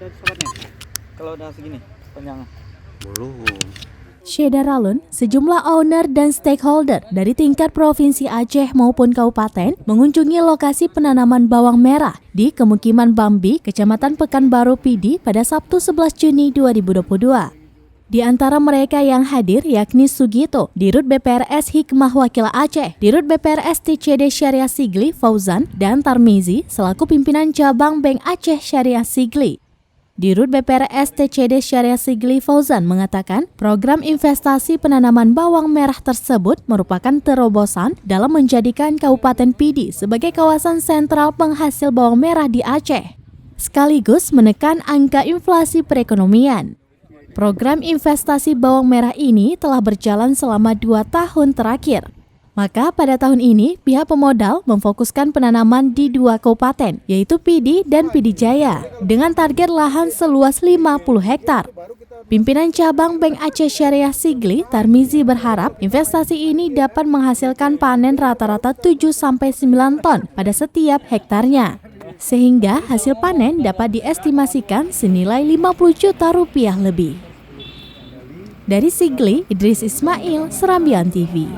udah disobat nih? Kalau udah segini panjangnya? Belum. Syedaralun, sejumlah owner dan stakeholder dari tingkat Provinsi Aceh maupun Kabupaten mengunjungi lokasi penanaman bawang merah di Kemukiman Bambi, Kecamatan Pekanbaru Pidi pada Sabtu 11 Juni 2022. Di antara mereka yang hadir yakni Sugito, Dirut BPRS Hikmah Wakil Aceh, Dirut BPRS TCD Syariah Sigli Fauzan, dan Tarmizi selaku pimpinan cabang Bank Aceh Syariah Sigli. Dirut BPRS TCD Syariah Sigli Fauzan mengatakan program investasi penanaman bawang merah tersebut merupakan terobosan dalam menjadikan Kabupaten Pidi sebagai kawasan sentral penghasil bawang merah di Aceh, sekaligus menekan angka inflasi perekonomian. Program investasi bawang merah ini telah berjalan selama 2 tahun terakhir. Maka pada tahun ini, pihak pemodal memfokuskan penanaman di 2 kabupaten, yaitu Pidi dan Pidi Jaya, dengan target lahan seluas 50 hektar. Pimpinan cabang Bank Aceh Syariah Sigli, Tarmizi berharap investasi ini dapat menghasilkan panen rata-rata 7-9 ton pada setiap hektarnya, sehingga hasil panen dapat diestimasikan senilai 50 juta rupiah lebih. Dari Sigli, Idris Ismail, Serambian TV.